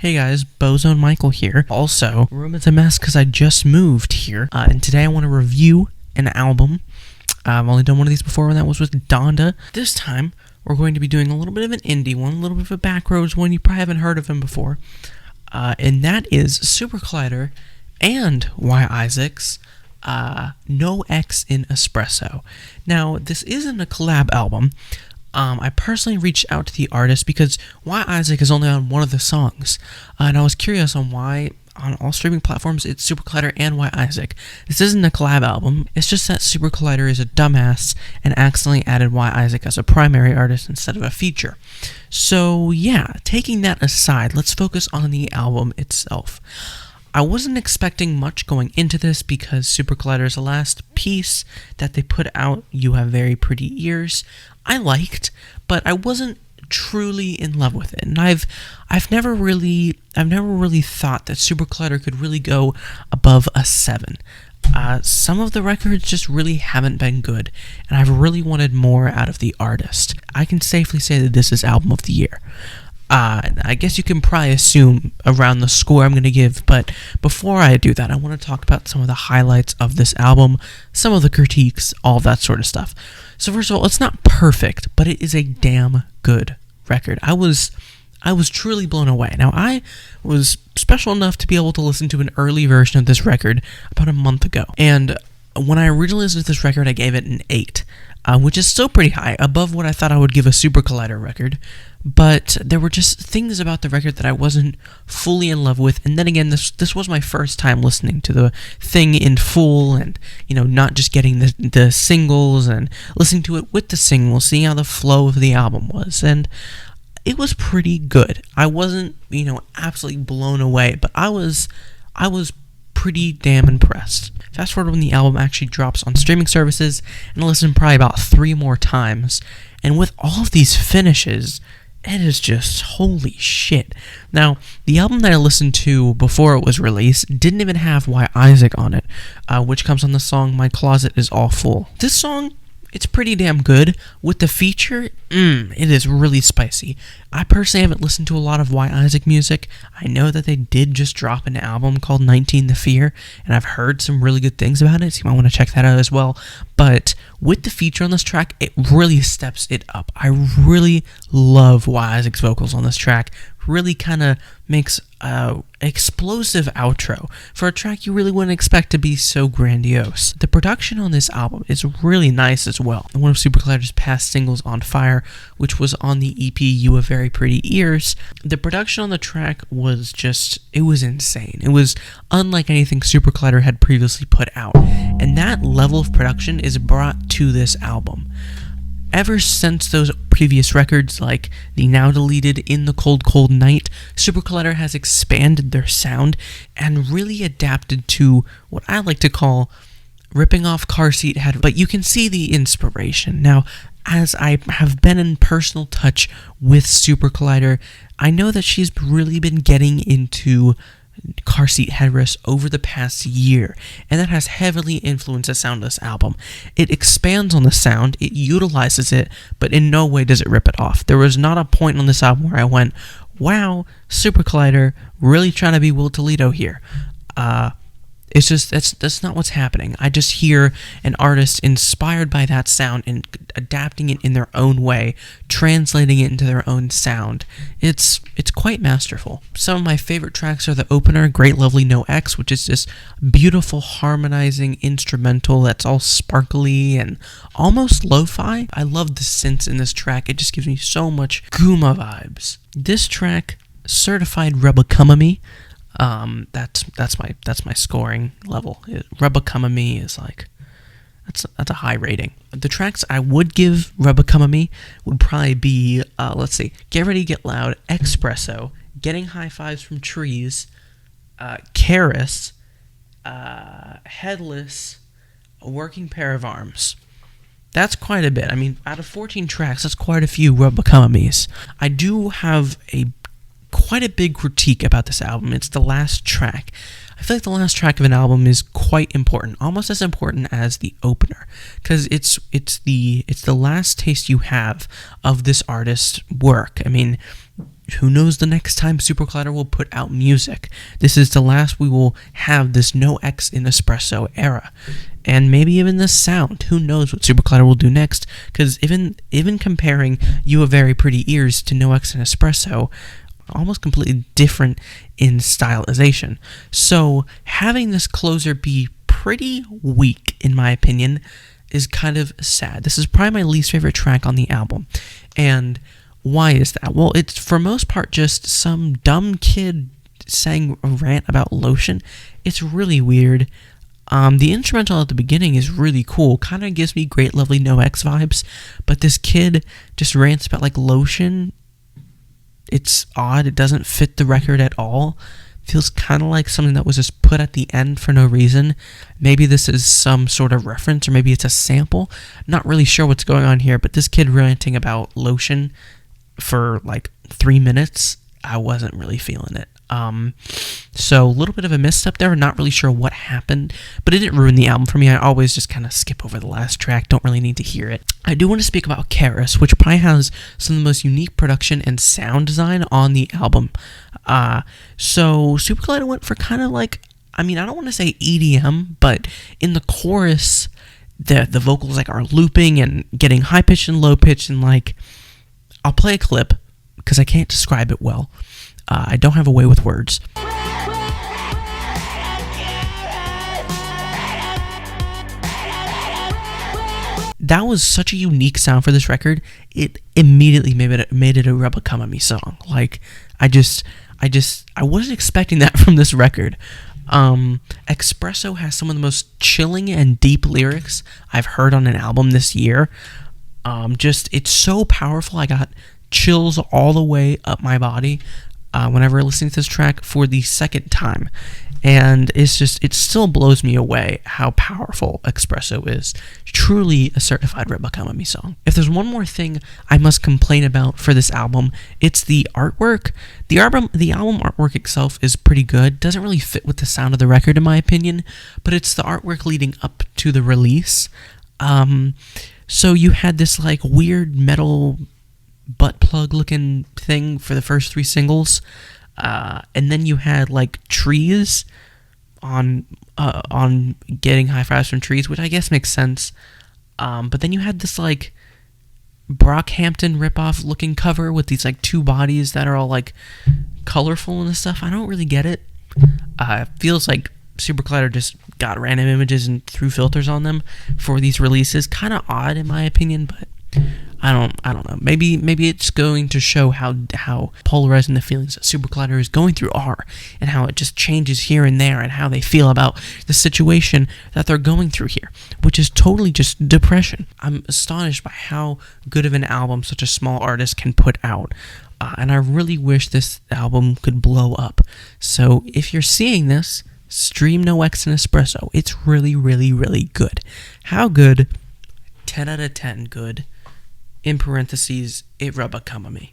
Hey guys, Bozone Michael here. Also, room is a mess because I just moved here, and today I want to review an album. I've only done one of these before, and that was with Donda. This time, we're going to be doing a little bit of an indie one, a little bit of a backroads one. You probably haven't heard of him before, and that is SUPERCOLLIDER and Y. Isaac's No X in Espresso. Now, this isn't a collab album. I personally reached out to the artist because Y. Isaac is only on one of the songs, and I was curious on why on all streaming platforms it's SUPERCOLLIDER and Y. Isaac. This isn't a collab album, it's just that SUPERCOLLIDER is a dumbass and accidentally added Y. Isaac as a primary artist instead of a feature. So yeah, taking that aside, let's focus on the album itself. I wasn't expecting much going into this because SUPERCOLLIDER's last piece that they put out, You Have Very Pretty Ears, I liked, but I wasn't truly in love with it. And I've never really thought that SUPERCOLLIDER could really go above a 7. Some of the records just really haven't been good, and I've really wanted more out of the artist. I can safely say that this is album of the year. I guess you can probably assume around the score I'm going to give, but before I do that, I want to talk about some of the highlights of this album, some of the critiques, all that sort of stuff. So first of all, it's not perfect, but it is a damn good record. I was truly blown away. Now, I was special enough to be able to listen to an early version of this record about a month ago, and when I originally listened to this record, I gave it an 8, which is still pretty high, above what I thought I would give a SUPERCOLLIDER record. But there were just things about the record that I wasn't fully in love with. And then again, this was my first time listening to the thing in full, and not just getting the singles and listening to it with the singles, seeing how the flow of the album was. And it was pretty good. I wasn't, absolutely blown away, but I was pretty damn impressed. Fast forward when the album actually drops on streaming services, and I listened probably about 3 more times. And with all of these finishes, it is just holy shit. Now, the album that I listened to before it was released didn't even have Y. Isaac on it, which comes on the song My Closet Is All Full. This song, it's pretty damn good. With the feature, it is really spicy. I personally haven't listened to a lot of Y. Isaac music. I know that they did just drop an album called 19 The Fear, and I've heard some really good things about it, so you might want to check that out as well. But with the feature on this track, it really steps it up. I really love Y. Isaac's vocals on this track. Really kind of makes an explosive outro for a track you really wouldn't expect to be so grandiose. The production on this album is really nice as well. One of SUPERCOLLIDER's past singles, On Fire, which was on the EP You Have Very Pretty Ears, the production on the track was it was insane. It was unlike anything SUPERCOLLIDER had previously put out, and that level of production is brought to this album. Ever since those previous records, like the now deleted In the Cold Cold Night, SUPERCOLLIDER has expanded their sound and really adapted to what I like to call ripping off car seat head. But you can see the inspiration. Now, as I have been in personal touch with SUPERCOLLIDER, I know that she's really been getting into car seat headrests over the past year, and that has heavily influenced the sound of this album. It expands on the sound, it utilizes it, but in no way does it rip it off. There was not a point on this album where I went, wow, SUPERCOLLIDER really trying to be Will Toledo here. It's just, that's not what's happening. I just hear an artist inspired by that sound and adapting it in their own way, translating it into their own sound. It's quite masterful. Some of my favorite tracks are the opener, Great Lovely No X, which is this beautiful harmonizing instrumental that's all sparkly and almost lo-fi. I love the synths in this track. It just gives me so much Guma vibes. This track, Certified Rubba Come A Me, that's my scoring level. Rubba Come A Me is like, that's a high rating. The tracks I would give Rubba Come A Me would probably be, let's see, Get Ready, Get Loud, Espresso, Getting High Fives from Trees, Karis, Headless, A Working Pair of Arms. That's quite a bit. I mean, out of 14 tracks, that's quite a few Rubba Come A Me's. I do have quite a big critique about this album. It's the last track. I feel like the last track of an album is quite important, almost as important as the opener, because it's the last taste you have of this artist's work. I mean, who knows the next time SUPERCOLLIDER will put out music. This is the last we will have this no X in Espresso era. And maybe even the sound. Who knows what SUPERCOLLIDER will do next? Because even comparing You Have Very Pretty Ears to No X and Espresso, almost completely different in stylization. So having this closer be pretty weak, in my opinion, is kind of sad. This is probably my least favorite track on the album. And why is that? Well, it's for most part just some dumb kid saying a rant about lotion. It's really weird. The instrumental at the beginning is really cool. Kind of gives me Great Lovely No X vibes. But this kid just rants about like lotion. It's odd. It doesn't fit the record at all. Feels kind of like something that was just put at the end for no reason. Maybe this is some sort of reference, or maybe it's a sample. Not really sure what's going on here, but this kid ranting about lotion for like 3 minutes, I wasn't really feeling it. So a little bit of a misstep there. Not really sure what happened, but it didn't ruin the album for me. I always just kind of skip over the last track. Don't really need to hear it. I do want to speak about Keras, which probably has some of the most unique production and sound design on the album. So SUPERCOLLIDER went for kind of like, I mean, I don't want to say EDM, but in the chorus, the vocals like are looping and getting high pitched and low pitched, and like, I'll play a clip because I can't describe it well. I don't have a way with words. That was such a unique sound for this record. It immediately made it a RUBBA Come At Me song. Like, I wasn't expecting that from this record. Espresso has some of the most chilling and deep lyrics I've heard on an album this year. It's so powerful. I got chills all the way up my body whenever listening to this track for the second time. And it still blows me away how powerful Espresso is. Truly a certified RUBBA Come At Me song. If there's one more thing I must complain about for this album, it's the artwork. The album artwork itself is pretty good. Doesn't really fit with the sound of the record in my opinion, but it's the artwork leading up to the release. So you had this like weird metal butt plug looking thing for the first 3 singles. And then you had like trees on getting high fives from trees, which I guess makes sense. But then you had this like Brockhampton ripoff looking cover with these like 2 bodies that are all like colorful and stuff. I don't really get it. It feels like SUPERCOLLIDER just got random images and threw filters on them for these releases. Kind of odd in my opinion, but I don't know. Maybe it's going to show how polarizing the feelings that SUPERCOLLIDER is going through are, and how it just changes here and there, and how they feel about the situation that they're going through here, which is totally just depression. I'm astonished by how good of an album such a small artist can put out, and I really wish this album could blow up. So if you're seeing this, stream No X and Espresso. It's really, really, really good. How good? 10 out of 10 good. In parentheses, it RUBBA Come At Me.